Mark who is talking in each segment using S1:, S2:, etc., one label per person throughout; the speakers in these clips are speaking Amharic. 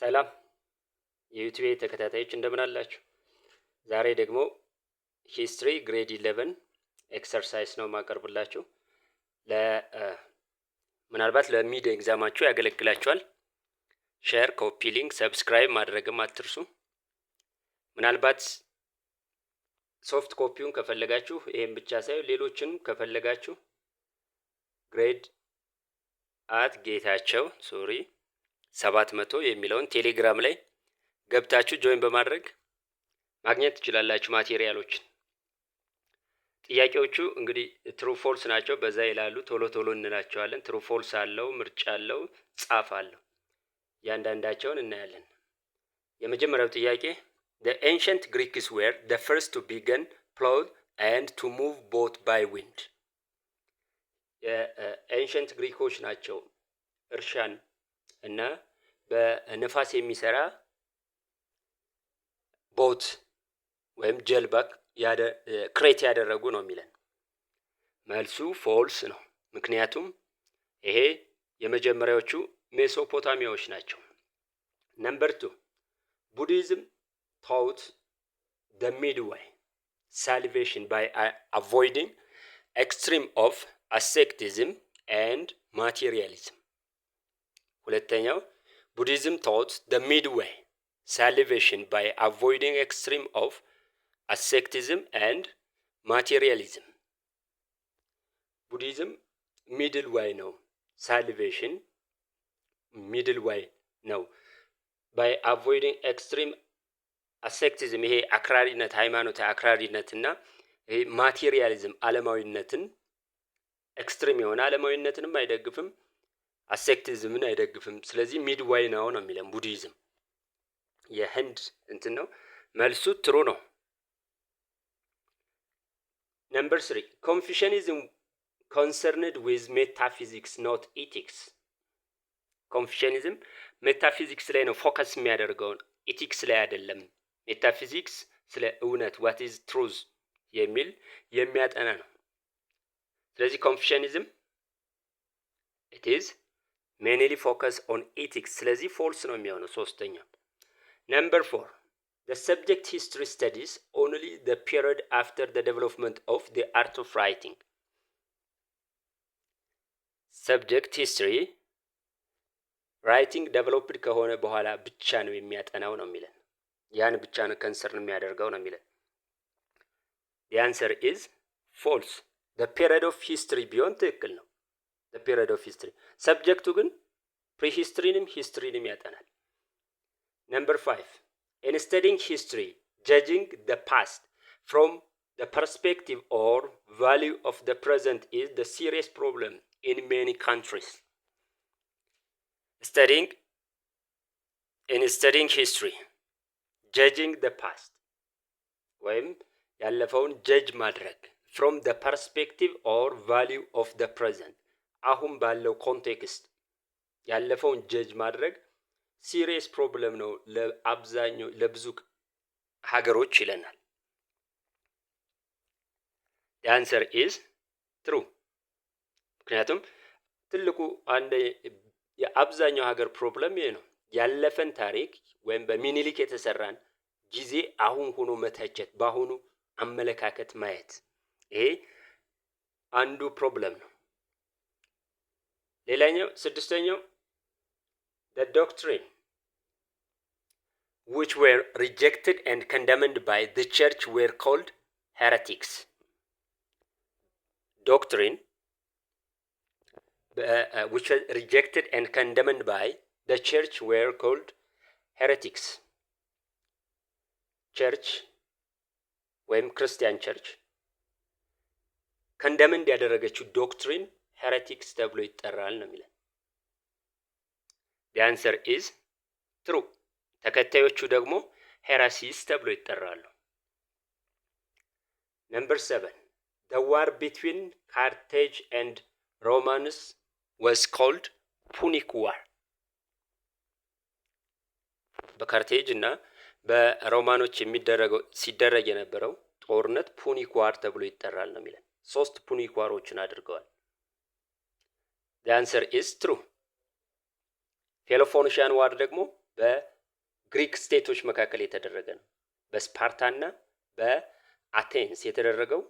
S1: ሰላም የዩቲዩብ ተከታታዮች እንደምን አላችሁ? ዛሬ ደግሞ ሂስትሪ ግሬድ 11 ኤክሰርሳይዝ ነው ማቀርብላችሁ። ምናልባት ለሚድ ኤግዛማችሁ ያገለግላችኋል። ሼር፣ ኮፒ ሊንክ፣ ሰብስክራይብ ማድረግም አትርሱ። ምናልባት ሶፍት ኮፒውን ከፈለጋችሁ ይሄን ብቻ ሳይሆን ሌሎችንም ከፈለጋችሁ ግሬድ ጌታቸው 700 የሚለውን ቴሌግራም ላይ ገብታችሁ ጆይን በማድረግ ማግኘት ትችላላችሁ ማቴሪያሎችን። ጥያቄዎቹ እንግዲህ ትሩ ፎልስ ናቸው። በዛ ይላሉ። ቶሎ ቶሎ እንላቸዋለን። ትሩ ፎልስ አለው፣ ምርጫ አለው፣ ጻፍ አለው። ያንዳንዳቸውን እናያለን። የመጀመሪያው ጥያቄ the ancient Greeks were the first to begin plow and to move boat by wind። የኤንሸንት ግሪኮች ናቸው እርሻን እና በነፋስ የሚሰራ ቦት ወይም ጀልባ ክሬት ያደረጉ ነው የሚለን። መልሱ ፎልስ ነው። ምክንያቱም ይሄ የመጀመሪያዎቹ ሜሶፖታሚያዎች ናቸው። ነምበር 2 ቡዲዝም taught the midway salvation by avoiding extreme of asceticism and materialism። ሁለተኛው ቡዲዝም taught the midway salvation by avoiding extreme of asceticism and materialism። ቡዲዝም ሚድል ዋይ ነው። ሳልቬሽን ሚድል ዋይ ነው። by avoiding extreme asceticism ይሄ አክራሪነት፣ ሃይማኖት አክራሪነት እና ይሄ ማቴሪያሊዝም ዓለማዊነትን ኤክስትሪም የሆነ ዓለማዊነትንም አይደግፍም፣ አሴክቲዝምን አይደግፍም። ስለዚህ ሚድ ዋይ ነው የሚለን ቡዲዝም። የህንድ እንትን ነው። መልሱ ትሩ ነው። ነምበር 3 ኮንፊሽኒዝም concerned with metaphysics not ethics። ኮንፊሽኒዝም ሜታፊዚክስ ላይ ነው ፎከስ የሚያደርገው፣ ኢቲክስ ላይ አይደለም። ሜታፊዚክስ ስለ እውነት what is truth የሚል የሚያጠና ነው። ስለዚህ ኮንፊሽኒዝም it is mainly focus on ethics። ስለዚህ ፎልስ ነው የሚሆነው። ሶስተኛው ነምበር 4 the subject history studies only the period after the development of the art of writing። ሰብጀክት ሂስትሪ ራይቲንግ ዴቨሎፕድ ከሆነ በኋላ ብቻ ነው የሚያጠናው ነው የሚለን። ያን ብቻ ነው ከንሰርን የሚያደርገው ነው የሚለን። the answer is false። the period of history ቢሆን ትክክል ነው። the period of history ሰብጀክቱ ግን ፕሪሂስትሪንም ሂስትሪንም ያጠናል። ነምበር 5 in studying history judging the past from the perspective or value of the present is the serious problem in many countries። in studying history judging the past ወይም ያለፈውን ጀጅ ማድረግ from the perspective or value of the present አሁን ባለው ኮንቴክስት ያለፈውን ጀጅ ማድረግ ሲሪየስ ፕሮብለም ነው ለአብዛኛው ለብዙ ሀገሮች ይለናል። the answer is true። ምክንያቱም ትልቁ አንድ የአብዛኛው ሀገር ፕሮብለም ይሄ ነው። ያለፈን ታሪክ ወይም በሚኒሊክ የተሰራን ጊዜ አሁን ሆኖ መተቸት፣ በአሁኑ አመለካከት ማየት፣ ይሄ አንዱ ፕሮብለም ነው። ሌላኛው ስድስተኛው the doctrine which were rejected and condemned by the church were called heretics። doctrine which were rejected and condemned by the church were called heretics። ቸርች ወይም ክርስቲያን ቸርች condemned ያደረገችው ዶክትሪን ሄሬቲክስ ተብሎ ይጠራል ነው የሚለን። the answer is true። ተከታዮቹ ደግሞ ሄራሲስ ተብሎ ይጠራሉ። ነምበር 7 the war between Carthage and Romans was called Punic War። በካርቴጅ እና በሮማኖች ሲደረግ የነበረው ጦርነት ፑኒክ ዋር ተብሎ ይጠራል ነው የሚለን። 3 ፑኒክ ዋሮችን አድርገዋል። the answer is true። ፔሎፖኔሽያን ዋር ደግሞ በግሪክ ስቴቶች መካከል የተደረገ ነው። በስፓርታና በአቴንስ የተደረገው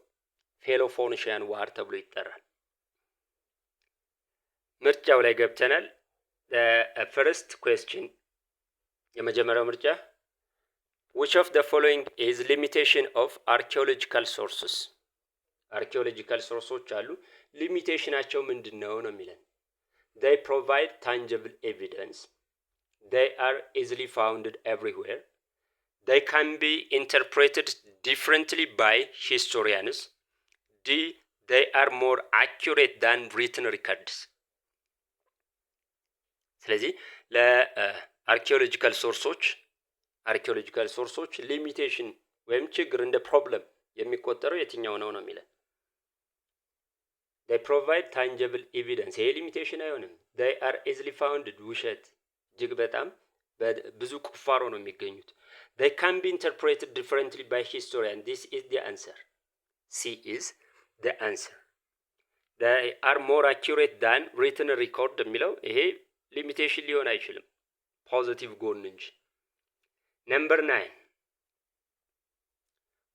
S1: ፔሎፖኔሽያን ዋር ተብሎ ይጠራል። ምርጫው ላይ ገብተናል። ፈርስት ኩዌስችን የመጀመሪያው ምርጫ which of the following is limitation of archaeological sources? archaeological sources አሉ ሊሚቴሽናቸው ምንድነው ነው የሚለን። they provide tangible evidence, they are easily found everywhere, they can be interpreted differently by historians, d they are more accurate than written records. ስለዚህ ለአርኪኦሎጂካል ሶርሶች ሊሚቴሽን ወይም ችግር እንደ ፕሮብለም የሚቆጠረው የትኛው ነው ነው የሚለን። they provide tangible evidence ይሄ ሊሚቴሽን አይሆንም። they are easily found ውሸት እጅግ በጣም ብዙ ቁፋሮ ነው የሚገኙት። they can be interpreted differently by historians, this is the answer, c is the answer. they are more accurate than written record የሚለው ይሄ ሊሚቴሽን ሊሆን አይችልም ፖዚቲቭ ጎን እንጂ። Number 9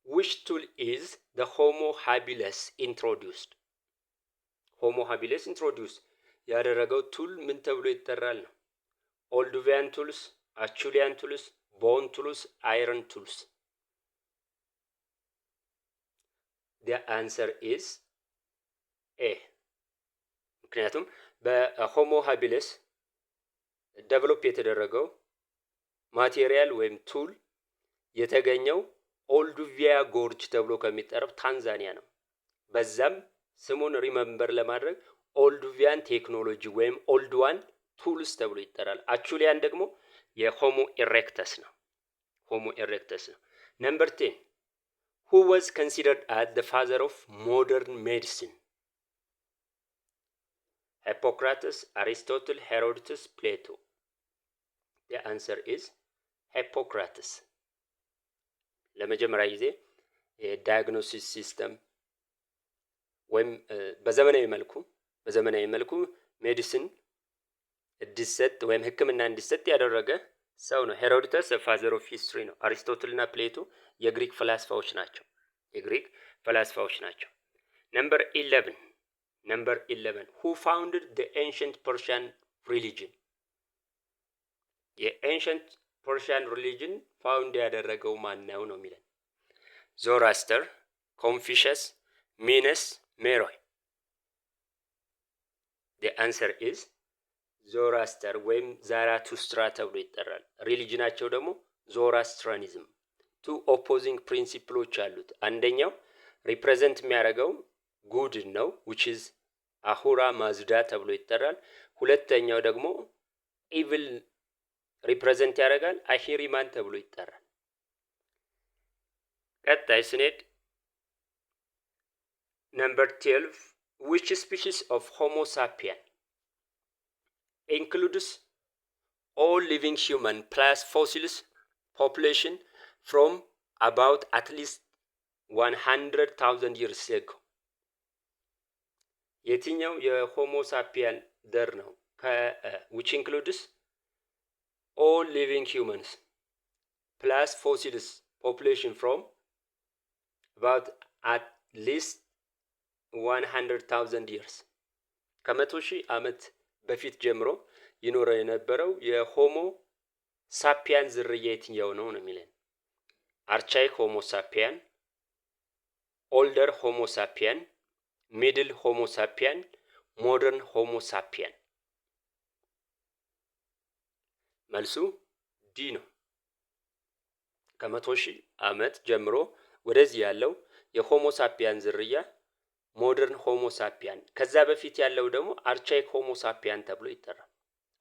S1: which tool is the Homo habilis introduced? Homo habilis introduced ያደረገው ቱል ምን ተብሎ ይጠራል ነው? ኦልዱቪያን ቱልስ፣ አቹሊያን ቱልስ፣ ቦን ቱልስ፣ አይረን ቱልስ። the answer is a ምክንያቱም በሆሞ ሃቢለስ ዴቨሎፕ የተደረገው ማቴሪያል ወይም ቱል የተገኘው ኦልዱቪያ ጎርጅ ተብሎ ከሚጠራው ታንዛኒያ ነው። በዛም ስሙን ሪመምበር ለማድረግ ኦልዱቪያን ቴክኖሎጂ ወይም ኦልድዋን ቱልስ ተብሎ ይጠራል። አቹሊያን ደግሞ የሆሞ ኢሬክተስ ነው። ሆሞ ኢሬክተስ ነው። ነምበር 10 who was considered as the father of modern medicine? Hippocrates, Aristotle, Herodotus, Plato. The answer is Hippocrates. ለመጀመሪያ ጊዜ የዳያግኖሲስ ሲስተም ወይም በዘመናዊ መልኩ ሜዲሲን እንዲሰጥ ወይም ሕክምና እንዲሰጥ ያደረገ ሰው ነው። ሄሮዶተስ ፋዘር ኦፍ ሂስትሪ ነው። አሪስቶትል እና ፕሌቶ የግሪክ ፈላስፋዎች ናቸው። ነምበር 11 who founded the ancient Persian religion? የኤንሸንት ፐርሺያን ሪሊጅን ፋውንድ ያደረገው ማን ነው ነው የሚለን። ዞራስተር፣ ኮንፊሸስ፣ ሚነስ፣ ሜሮይ። the answer is ዞራስተር ወይም ዛራቱስትራ ተብሎ ይጠራል። ሪሊጅናቸው ደግሞ ዞራስትራኒዝም። ቱ ኦፖዚንግ ፕሪንሲፕሎች አሉት። አንደኛው ሪፕሬዘንት የሚያደርገው ጉድ ነው which is አሁራ ማዝዳ ተብሎ ይጠራል። ሁለተኛው ደግሞ ኢቪል ሪፕሬዘንት ያደርጋል አሂሪማን ተብሎ ይጠራል። ቀጣይ ስንሄድ ነምበር 12 which species of Homo sapien includes all living human plus fossils population from about at least 100,000 years ago? የትኛው የሆሞ ሳፒያን ዘር ነው? which includes all living humans plus fossils population from about at least 100,000 years ከ100,000 ዓመት በፊት ጀምሮ ይኖረው የነበረው የሆሞ ሳፒያን ዝርያ የትኛው ነው ነው የሚለን። አርቻይክ ሆሞ ሳፒያን፣ ኦልደር ሆሞ ሳፒያን፣ ሚድል ሆሞ ሳፒያን፣ ሞደርን ሆሞ ሳፒያን። መልሱ ዲ ነው። ከ100,000 ዓመት ጀምሮ ወደዚህ ያለው የሆሞ ሳፒያን ዝርያ ሞደርን ሆሞ ሳፒያን፣ ከዛ በፊት ያለው ደግሞ አርቻይክ ሆሞ ሳፒያን ተብሎ ይጠራል።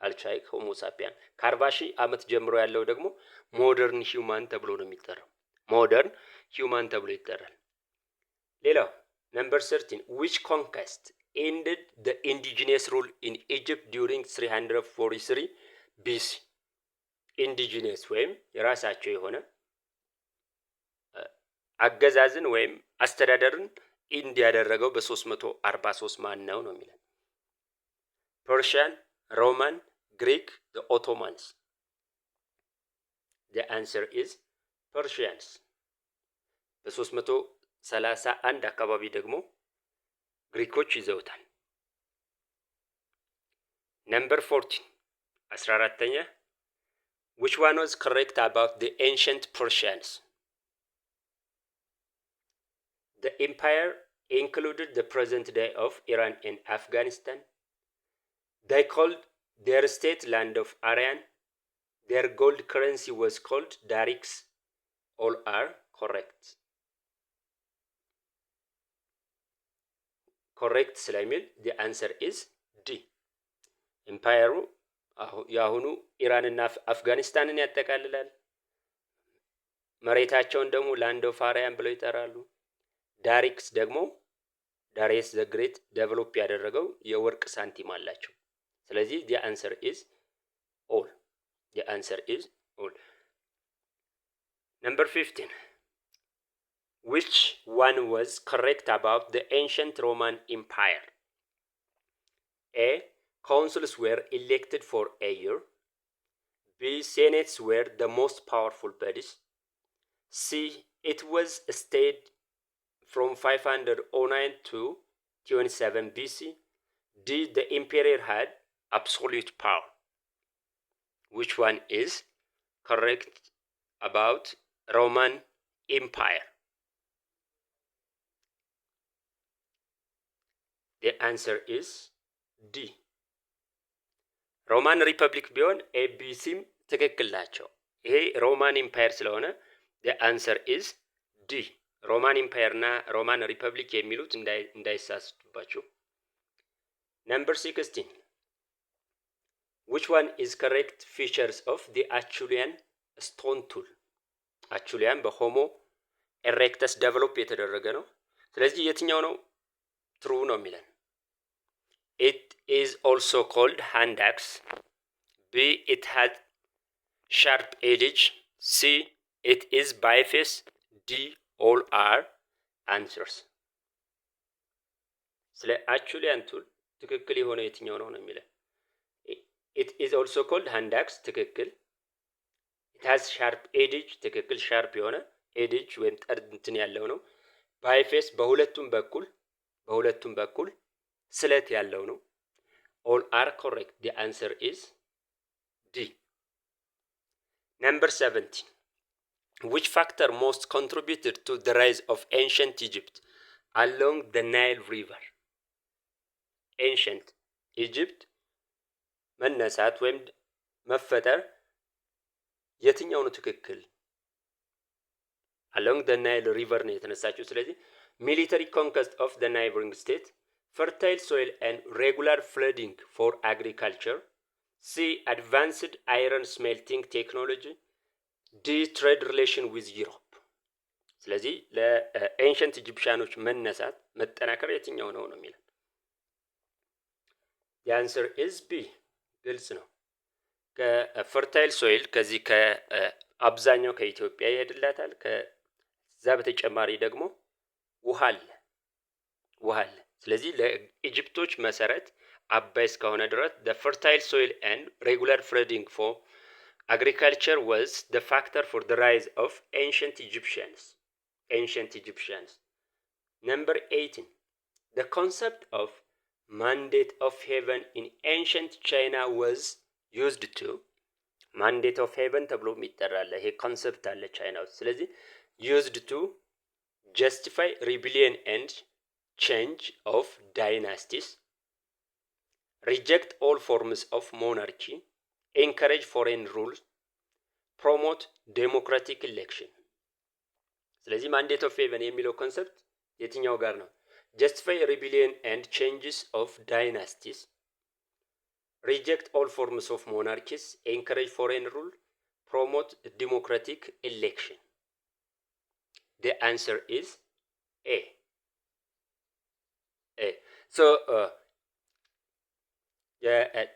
S1: አርቻይክ ሆሞ ሳፒያን ከ40,000 ዓመት ጀምሮ ያለው ደግሞ ሞደርን ሂውማን ተብሎ ነው የሚጠራው። ሞደርን ሂውማን ተብሎ ይጠራል። ሌላው ነምበር 13 which conquest ended the indigenous rule in Egypt during 343 BC? ኢንዲጂነስ ወይም የራሳቸው የሆነ አገዛዝን ወይም አስተዳደርን ኢንድ ያደረገው በ343 ማን ነው ነው የሚለን። ፐርሺያን፣ ሮማን፣ ግሪክ፣ ኦቶማንስ። the answer is Persians። በ331 አካባቢ ደግሞ ግሪኮች ይዘውታል። Number 14 14ኛ which one was correct about the ancient Persians? The empire included the present day of Iran and Afghanistan. They called their state land of Aryan. Their gold currency was called Darics. All are correct. Correct ስለሚል the answer is D. ኤምፓየሩ የአሁኑ ኢራንና አፍጋኒስታንን ያጠቃልላል። መሬታቸውን ደግሞ ላንድ ኦፍ አርያን ብለው ይጠራሉ። ዳሪክስ ደግሞ ዳሪየስ ዘ ግሬት ዴቨሎፕ ያደረገው የወርቅ ሳንቲም አላቸው። ስለዚህ the answer is all. The answer is all. Number 15 which one was correct about the ancient Roman Empire? A. Councils were elected for a year. B. Senates were the most powerful bodies. C. It was a state from 509 to 27 BC. D. The emperor had absolute power. Which one is correct about Roman Empire? The answer is D. ሮማን ሪፐብሊክ ቢሆን ኤቢሲም ትክክል ናቸው። ይሄ ሮማን ኢምፓየር ስለሆነ the answer is D. ሮማን ኢምፓየር እና ሮማን ሪፐብሊክ የሚሉት እንዳይሳስቱባችሁ። Number 16 which one is correct features of the Acheulean stone tool? አቹሊያን በሆሞ ኤሬክተስ ዴቨሎፕ የተደረገ ነው። ስለዚህ የትኛው ነው ትሩ ነው የሚለን? It is also called hand axe. B. It had sharp edge. C. It is biface. D. All are answers. ስለ አቹሊያን ቱል ትክክል የሆነ የትኛው ነው የሚለን? It is also called hand axe ትክክል። It has sharp edge ትክክል። ሻርፕ የሆነ ኤድጅ ወይም ጠርዝ እንትን ያለው ነው። ባይፌስ በሁለቱም በኩል ስለት ያለው ነው። All are correct. The answer is D. Number 17 which factor most contributed to the rise of ancient Egypt along the Nile River? Ancient Egypt መነሳት ወይም መፈጠር የትኛው ነው ትክክል? along the Nile River ነው የተነሳችው። ስለዚህ military conquest of the neighboring state, fertile soil and regular flooding for agriculture. C. Advanced iron smelting technology. D. Trade relation with Europe. ስለዚህ ለኤንሸንት ኢጂፕሽያኖች መነሳት መጠናከር የትኛው ነው የሚለው? The answer is B. ግልጽ ነው። ከፈርታይል ሶይል ከዚህ ከአብዛኛው ከኢትዮጵያ ይሄድላታል። ከዛ በተጨማሪ ደግሞ ውሃ አለ። ስለዚህ ለኢጅፕቶች መሰረት አባይ እስከሆነ ድረስ the fertile soil and regular flooding for agriculture was the factor for the rise of ancient Egyptians. Number 18 the concept of mandate of heaven in ancient China was used to mandate of heaven ተብሎ የሚጠራል ይሄ ኮንሰፕት አለ ቻይና ውስጥ። ስለዚህ used to justify rebellion and change of dynasties, reject all forms of monarchy, encourage foreign rule, promote democratic election. ስለዚህ mandate of heaven የሚለው ኮንሰፕት የትኛው ጋር ነው? justify rebellion and changes of dynasties, reject all forms of monarchies, encourage foreign rule, promote democratic election. The answer is A. So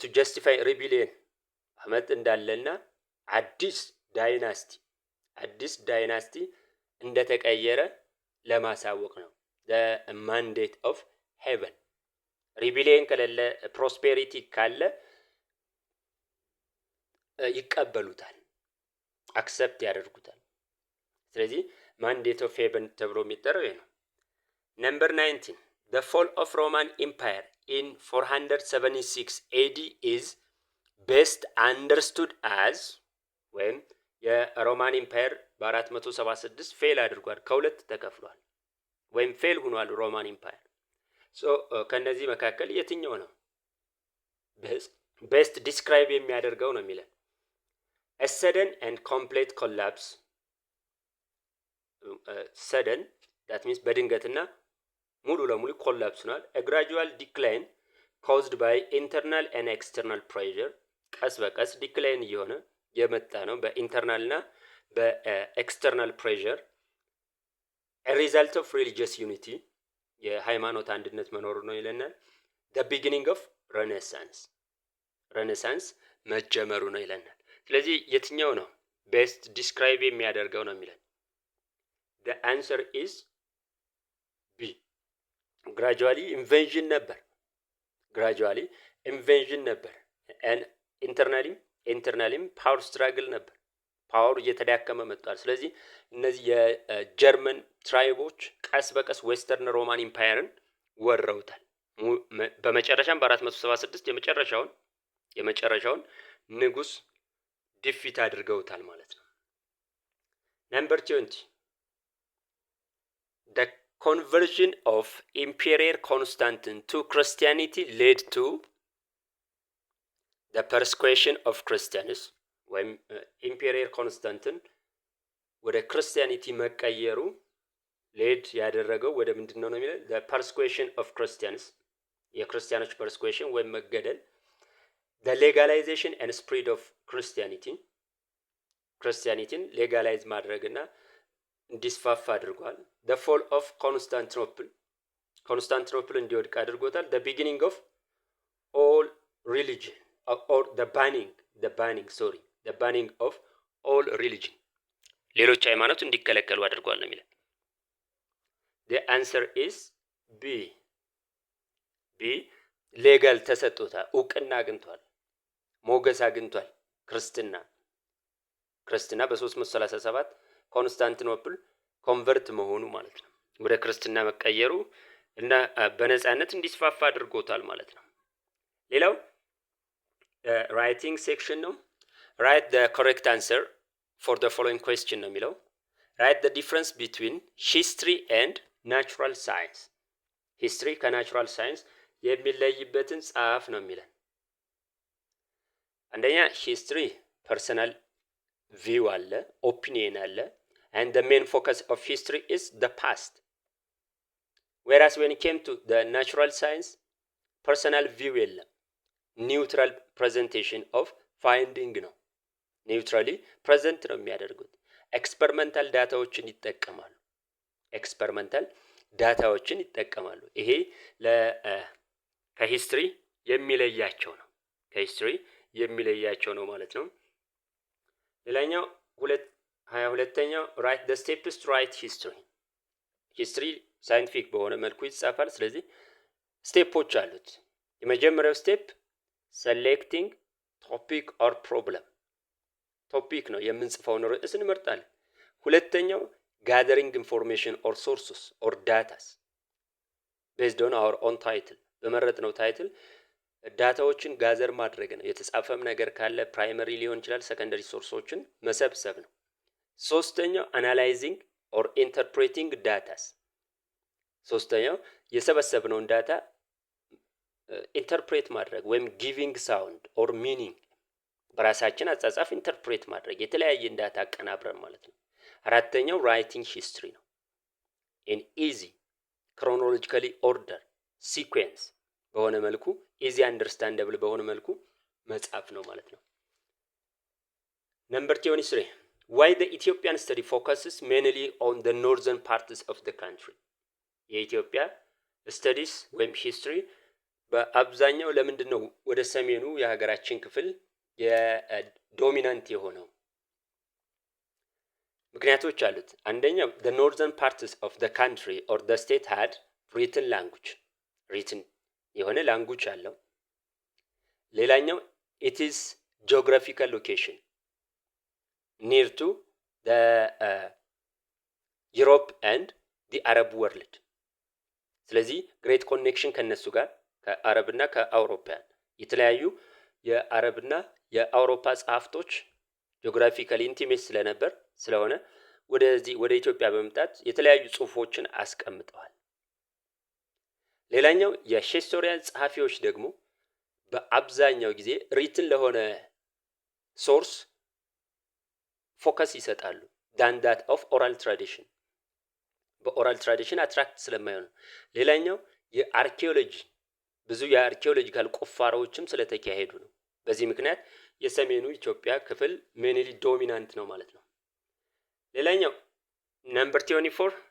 S1: to justify rebellion አመት እንዳለና አዲስ ዳይናስቲ እንደተቀየረ ለማሳወቅ ነው። the mandate of heaven ሪቢሊየን ከሌለ ፕሮስፔሪቲ ካለ ይቀበሉታል። አክሰፕት ያደርጉታል። ስለዚህ ማንዴት ኦፍ ሄቨን ተብሎ የሚጠራው ይሄ ነው። ነምበር 19 the fall of Roman Empire in 476 AD is best understood as ወይም የሮማን ኢምፓየር በ476 ፌል አድርጓል፣ ከሁለት ተከፍሏል ወይም ፌል ሆኗል ሮማን ኢምፓየር። ከነዚህ መካከል የትኛው ነው ቤስት ዲስክራይብ የሚያደርገው ነው የሚለን? a sudden and complete collapse sudden that means በድንገትና ሙሉ ለሙሉ ኮላፕስ ሆኗል። a gradual decline caused by internal and external pressure ቀስ በቀስ ዲክላይን እየሆነ የመጣ ነው በኢንተርናል እና በኤክስተርናል ፕሬሸር። a result of religious unity የሃይማኖት አንድነት መኖሩ ነው ይለናል። the beginning of renaissance መጀመሩ ነው ይለናል። ስለዚህ የትኛው ነው ቤስት ዲስክራይብ የሚያደርገው ነው የሚለን? the answer is B gradually invasion ነበር and internally ፓወር ስትራግል ነበር። ፓወር እየተዳከመ መጥቷል። ስለዚህ እነዚህ የጀርመን ትራይቦች ቀስ በቀስ ዌስተርን ሮማን ኢምፓየርን ወረውታል። በመጨረሻም በ476 የመጨረሻውን ንጉስ ዲፊት አድርገውታል ማለት ነው። ነምበር 20 the conversion of Emperor Constantine to Christianity led to the persecution of Christians ወይም ኢምፔሪየር ኮንስታንቲን ወደ ክርስቲያኒቲ መቀየሩ ሌድ ያደረገው ወደ ምንድነው ነው የሚለው? the persecution of Christians የክርስቲያኖች persecution ወይም መገደል፣ the legalization and spread of ክርስቲያኒቲን ሌጋላይዝ ማድረግና እንዲስፋፋ አድርጓል። the fall of ኮንስታንቲኖፕል እንዲወድቅ አድርጎታል። the beginning of all religion or the banning of all religion ሌሎች ሃይማኖት እንዲከለከሉ አድርጓል ነው የሚለው። the answer is B ሌጋል ተሰጥቶታል፣ እውቅና አግኝቷል፣ ሞገስ አግኝቷል። ክርስትና በ337 ኮንስታንቲኖፕል ኮንቨርት መሆኑ ማለት ነው፣ ወደ ክርስትና መቀየሩ እና በነጻነት እንዲስፋፋ አድርጎታል ማለት ነው። ሌላው ራይቲንግ ሴክሽን ነው። write the correct answer for the following question ነው የሚለው። write the difference between history and natural science ሂስትሪ ከናቹራል ሳይንስ የሚለይበትን ጻፍ ነው የሚለን። አንደኛ ሂስትሪ ፐርሰናል ቪው አለ፣ ኦፒኒየን አለ and the main focus of history is the past, whereas when it came to the natural science personal view የለም፣ ኒውትራል ፕሬዘንቴሽን ኦፍ ፋይንዲንግ ነው። ኒውትራሊ ፕሬዘንት ነው የሚያደርጉት። ኤክስፐሪመንታል ዳታዎችን ይጠቀማሉ። ይሄ ከሂስትሪ የሚለያቸው ነው ማለት ነው። ሌላኛው 22ኛው ራይት the steps to write history ሳይንቲፊክ በሆነ መልኩ ይጻፋል። ስለዚህ ስቴፖች አሉት። የመጀመሪያው ስቴፕ selecting topic or problem ቶፒክ ነው፣ የምንጽፈውን ርዕስ እንመርጣለን። ሁለተኛው gathering information or sources or data based on our own title በመረጥነው ታይትል ዳታዎችን ጋዘር ማድረግ ነው። የተጻፈም ነገር ካለ ፕራይመሪ ሊሆን ይችላል፣ ሰከንደሪ ሶርሶችን መሰብሰብ ነው። ሶስተኛው analyzing or interpreting data ሶስተኛው የሰበሰብነውን ዳታ ኢንተርፕሬት ማድረግ ወይም ጊቪንግ ሳውንድ ኦር ሚኒንግ በራሳችን አጻጻፍ ኢንተርፕሬት ማድረግ የተለያየ ዳታ አቀናብረን ማለት ነው። አራተኛው ራይቲንግ ሂስትሪ ነው። ኢን ኢዚ ክሮኖሎጂካሊ ኦርደር ሲኩዌንስ በሆነ መልኩ ኢዚ አንደርስታንደብል በሆነ መልኩ መጻፍ ነው ማለት ነው። ነምበር 23 why the Ethiopian study focuses mainly on the northern parts of the country የኢትዮጵያ ስተዲስ ወይም ሂስትሪ በአብዛኛው ለምንድን ነው ወደ ሰሜኑ የሀገራችን ክፍል የዶሚናንት የሆነው? ምክንያቶች አሉት። አንደኛው the northern parts of the country or the state had written የሆነ ላንጉጅ አለው። ሌላኛው it is geographical location near to the Europe and the Arab world። ስለዚህ ግሬት ኮኔክሽን ከነሱ ጋር ከአረብና ከአውሮፓውያን የተለያዩ የአረብና የአውሮፓ ጸሐፍቶች ጂኦግራፊካሊ ኢንቲሜት ስለሆነ ወደ ኢትዮጵያ በመምጣት የተለያዩ ጽሁፎችን አስቀምጠዋል። ሌላኛው የሂስቶሪያን ጸሐፊዎች ደግሞ በአብዛኛው ጊዜ ሪትን ለሆነ ሶርስ ፎከስ ይሰጣሉ than that of oral tradition። በኦራል ትራዲሽን አትራክት ስለማይሆን። ሌላኛው የአርኪኦሎጂ ብዙ የአርኪኦሎጂካል ቁፋሮዎችም ስለተካሄዱ ነው። በዚህ ምክንያት የሰሜኑ ኢትዮጵያ ክፍል ሜንሊ ዶሚናንት ነው ማለት ነው። ሌላኛው ነምበር 24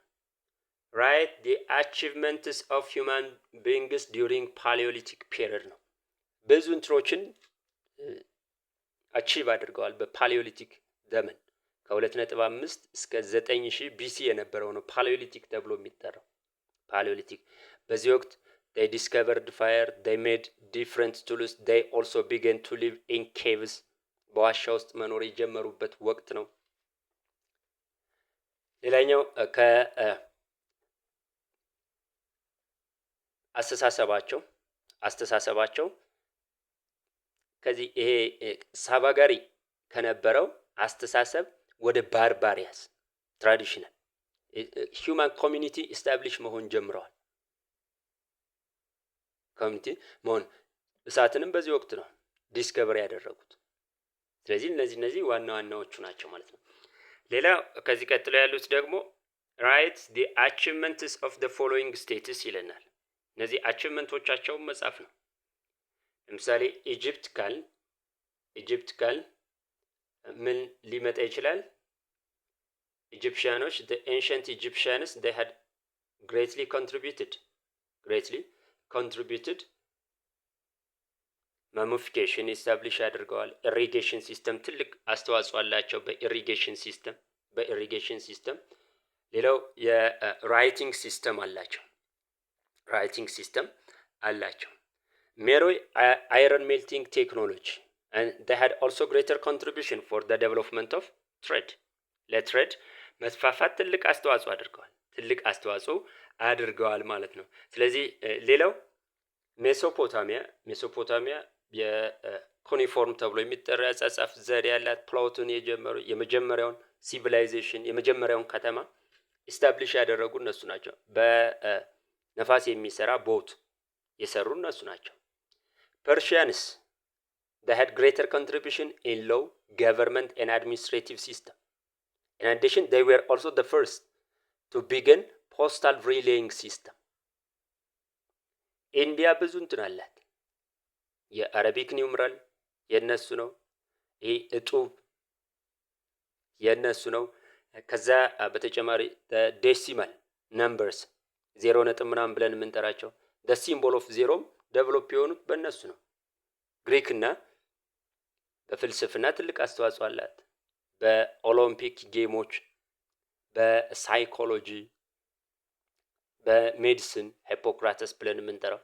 S1: write the achievements of human beings during Paleolithic period ነው። ብዙ እንትሮችን አቺቭ አድርገዋል በፓሊዮሊቲክ ዘመን ከ2.5 እስከ 9000 ቢሲ የነበረው ነው ፓሊዮሊቲክ ተብሎ የሚጠራው። ፓሊዮሊቲክ በዚህ ወቅት they discovered fire, they made different tools, they also began to live in caves በዋሻ ውስጥ መኖር የጀመሩበት ወቅት ነው። ሌላኛው አስተሳሰባቸው ከዚህ ይሄ ሳባጋሪ ከነበረው አስተሳሰብ ወደ ባርባሪያስ ትራዲሽናል ሂውማን ኮሚኒቲ ኢስታብሊሽ መሆን ጀምረዋል። ኮሚኒቲ መሆን እሳትንም በዚህ ወቅት ነው ዲስከቨሪ ያደረጉት። ስለዚህ እነዚህ ዋና ዋናዎቹ ናቸው ማለት ነው። ሌላ ከዚህ ቀጥሎ ያሉት ደግሞ write the achievements of the following states ይለናል። እነዚህ አቺቭመንቶቻቸውን መጻፍ ነው። ለምሳሌ ኢጂፕት ካል ምን ሊመጣ ይችላል? ኢጂፕሽያኖች the ancient Egyptians they had greatly contributed ማሙፊኬሽን ኢስታብሊሽ አድርገዋል። ኢሪጌሽን ሲስተም ትልቅ አስተዋጽኦ አላቸው በኢሪጌሽን ሲስተም። ሌላው የራይቲንግ ሲስተም አላቸው። ሜሮይ አይረን ሜልቲንግ ቴክኖሎጂ and they had also greater contribution for the development of trade ለትሬድ መስፋፋት ትልቅ አስተዋጽኦ አድርገዋል ማለት ነው። ስለዚህ ሌላው ሜሶፖታሚያ የኮኒፎርም ተብሎ የሚጠራ የአጻጻፍ ዘዴ ያላት ፕላቶን የመጀመሪያውን ሲቪላይዜሽን የመጀመሪያውን ከተማ ኢስታብሊሽ ያደረጉ እነሱ ናቸው። በነፋስ የሚሰራ ቦት የሰሩ እነሱ ናቸው። ፐርሺያንስ they had greater contribution in law, government and administrative system. In addition, they were also the first to begin postal relaying system. ኢንዲያ ብዙ እንትን አላት። የአረቢክ ኒውመራል የነሱ ነው። ይሄ እጡብ የነሱ ነው። ከዛ በተጨማሪ ዴሲማል ነምበርስ 0 ነጥብ ምናምን ብለን የምንጠራቸው the symbol of zero ዴቨሎፕ የሆኑት በእነሱ ነው። ግሪክና በፍልስፍና ትልቅ አስተዋጽኦ አላት። በኦሎምፒክ ጌሞች፣ በሳይኮሎጂ፣ በሜዲሲን ሂፖክራተስ ብለን የምንጠራው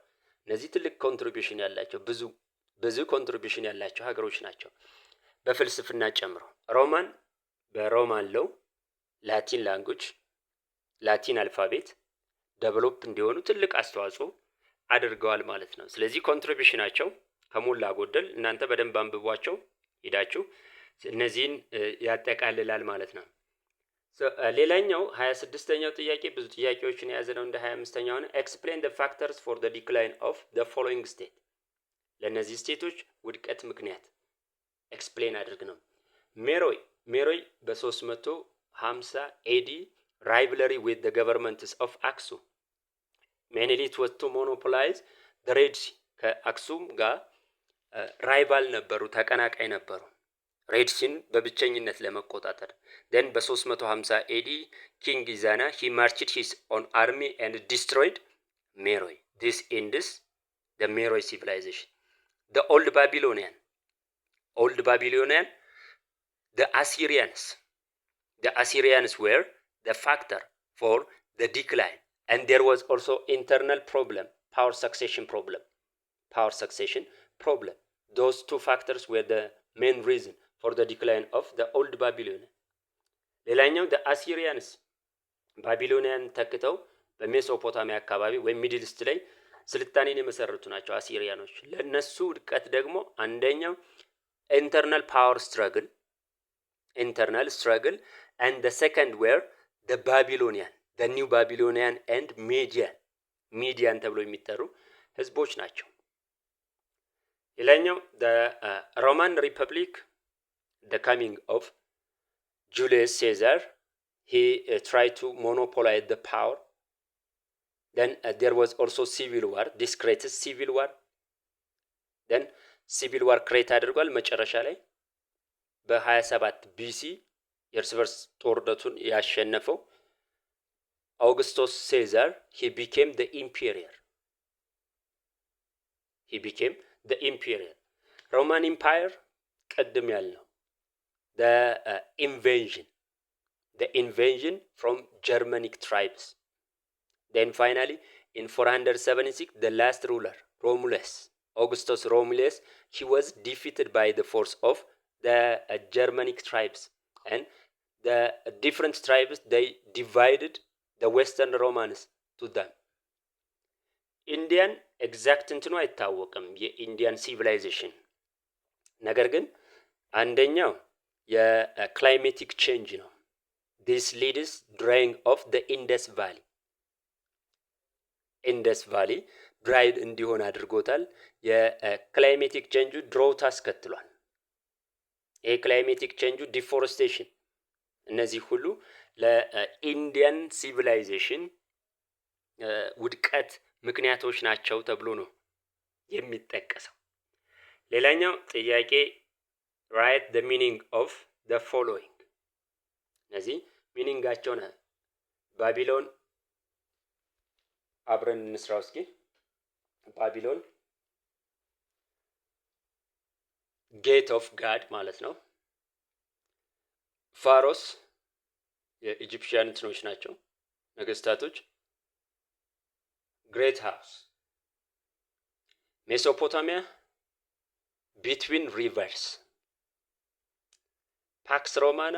S1: እነዚህ ትልቅ ኮንትሪቢዩሽን ያላቸው ብዙ ኮንትሪቢዩሽን ያላቸው ሀገሮች ናቸው። በፍልስፍና ጨምሮ በሮማን ለው ላቲን ላንጉጅ ላቲን አልፋቤት ዴቨሎፕ እንዲሆኑ ትልቅ አስተዋጽኦ አድርገዋል ማለት ነው። ስለዚህ ኮንትሪቢዩሽናቸው ከሞላ ጎደል እናንተ በደንብ አንብቧቸው ሄዳችሁ እነዚህን ያጠቃልላል ማለት ነው። ሌላኛው 26ኛው ጥያቄ ብዙ ጥያቄዎችን የያዘ ነው። እንደ 25ኛው ነው explain the factors for the decline of the following state ለነዚህ ስቴቶች ውድቀት ምክንያት ኤክስፕሌን አድርግ ነው። ሜሮይ በ350 AD rivalry with the governments of Aksum mainly it was to monopolize the Red Sea ከአክሱም ጋር ራይቫል ነበሩ፣ ተቀናቃይ ነበሩ ሬድሲን በብቸኝነት ለመቆጣጠር። then በ350 AD ኪንግ ኢዛና he marched his own army and destroyed Meroe. This ends the Meroe civilization. The old Babylonian, the Assyrians were the factor for the decline, and there was also internal problem, power succession problem. Those two factors were the main reason for the decline of the old Babylon. ሌላኛው the Assyrians ባቢሎኒያን ተክተው በሜሶፖታሚያ አካባቢ ወይም ሚድል ኢስት ላይ ስልጣኔን የመሰረቱ ናቸው አሲሪያኖች። ለነሱ ውድቀት ደግሞ አንደኛው internal power struggle and the second were the Babylonian, the new Babylonian and Median ተብሎ የሚጠሩ ህዝቦች ናቸው። ሌላኛው the Roman Republic, the coming of Julius Caesar, he tried to monopolize the power. Then there was also civil war, this greatest civil war. then civil war create አድርጓል። መጨረሻ ላይ በ27 BC የእርስ በርስ ጦርነቱን ያሸነፈው አውግስቶስ ሴዛር he became the imperial Roman Empire ቀድም ያልነው the invasion from Germanic tribes. Then finally in 476 the last ruler Augustus Romulus, he was defeated by the force of the Germanic tribes, and the different tribes they divided the Western Romans to them. Indian exact እንትኑ አይታወቅም የኢንዲያን ሲቪላይዜሽን። ነገር ግን አንደኛው የክላይሜቲክ ቼንጅ ነው። this leads drying of the Indus Valley ድራይድ እንዲሆን አድርጎታል። የክላይሜቲክ ቼንጁ ድሮውት አስከትሏል። የክላይሜቲክ ቼንጁ ዲፎረስቴሽን፣ እነዚህ ሁሉ ለኢንዲያን ሲቪላይዜሽን ውድቀት ምክንያቶች ናቸው ተብሎ ነው የሚጠቀሰው። ሌላኛው ጥያቄ write the meaning of the following። እነዚህ ሚኒንጋቸው ነው። ባቢሎን አብረን እንስራው እስኪ። ባቢሎን ጌት ኦፍ ጋድ ማለት ነው። ፋሮስ የኢጂፕሽያን እንትኖች ናቸው ነገስታቶች። ግሬት ሃውስ ሜሶፖታሚያ ቢትዊን ሪቨርስ። ፓክስ ሮማና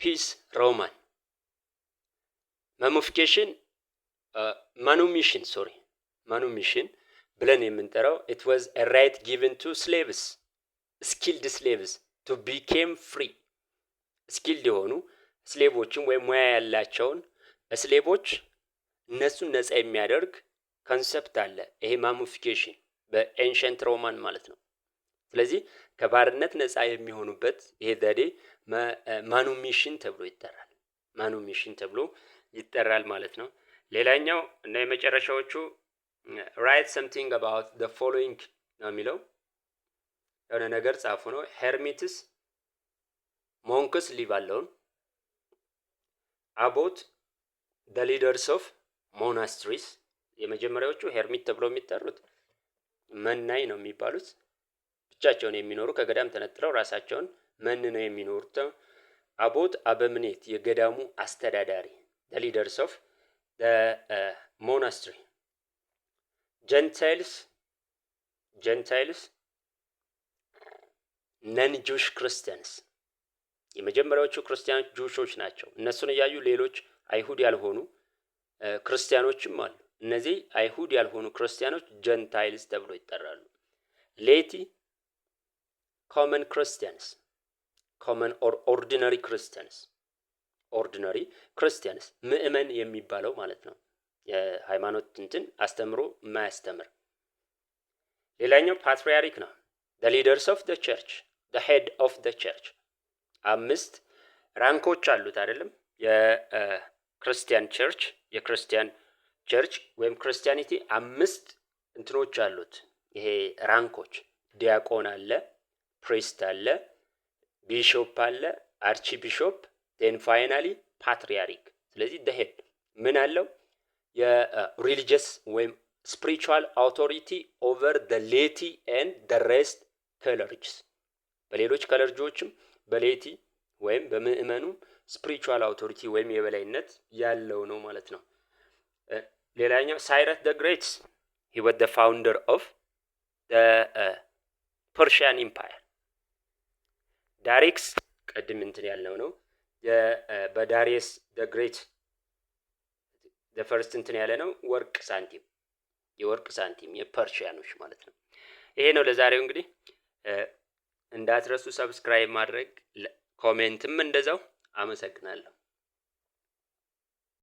S1: ፒስ ሮማን። ማሙፊኬሽን ማኑሚሽን ብለን የምንጠራው it was a right given to slaves, skilled slaves to become free። ስኪልድ የሆኑ ስሌቮችን ወይም ሙያ ያላቸውን ስሌቮች እነሱን ነፃ የሚያደርግ ኮንሰፕት አለ። ይሄ ማሙፊኬሽን በኤንሸንት ሮማን ማለት ነው። ስለዚህ ከባርነት ነፃ የሚሆኑበት ይሄ ዘዴ ማኑሚሽን ተብሎ ይጠራል ማለት ነው። ሌላኛው እና የመጨረሻዎቹ write something about the following ነው የሚለው። የሆነ ነገር ጻፉ ነው። ሄርሚትስ ሞንክስ ሊቭ አለውን። about the leaders of monasteries። የመጀመሪያዎቹ ሄርሚት ተብሎ የሚጠሩት መናኝ ነው የሚባሉት፣ ብቻቸውን የሚኖሩ ከገዳም ተነጥለው ራሳቸውን መን ነው የሚኖሩት። about አበምኔት የገዳሙ አስተዳዳሪ the leaders of the monastery። ጀንታይልስ ነን ጁሽ ክርስቲያንስ። የመጀመሪያዎቹ ክርስቲያኖች ጁሾች ናቸው። እነሱን እያዩ ሌሎች አይሁድ ያልሆኑ ክርስቲያኖችም አሉ። እነዚህ አይሁድ ያልሆኑ ክርስቲያኖች ጀንታይልስ ተብሎ ይጠራሉ። ሌቲ ኮመን ክርስቲያንስ፣ ኮመን ኦር ኦርዲነሪ ክርስቲያንስ ምእመን የሚባለው ማለት ነው። የሃይማኖት እንትን አስተምሮ የማያስተምር። ሌላኛው ፓትሪያርክ ነው። the leaders of the church, the head of the church። 5 ራንኮች አሉት አይደለም? የክርስቲያን ቸርች ወይም ክርስቲያኒቲ 5 እንትኖች አሉት። ይሄ ራንኮች ዲያቆን አለ፣ ፕሪስት አለ፣ ቢሾፕ አለ፣ አርቺ ቢሾፕ፣ ቴን ፋይናሊ ፓትሪያርክ። ስለዚህ the head ምን አለው? የሪሊጂየስ ወይም spiritual authority over the laity and the rest clergy። በሌሎች ክለርጂዎችም በሌቲ ወይም በምእመኑ spiritual authority ወይም የበላይነት ያለው ነው ማለት ነው። ሌላኛው ሳይረስ the great, he was the founder of the Persian empire። ዳሬክስ ቀድም እንትን ያልነው ነው። በዳሪየስ ዘ ግሬት ዘ ፈርስት እንትን ያለ ነው። ወርቅ ሳንቲም የወርቅ ሳንቲም የፐርሺያኖች ማለት ነው። ይሄ ነው ለዛሬው እንግዲህ እንዳትረሱ ሰብስክራይብ ማድረግ ኮሜንትም እንደዛው። አመሰግናለሁ።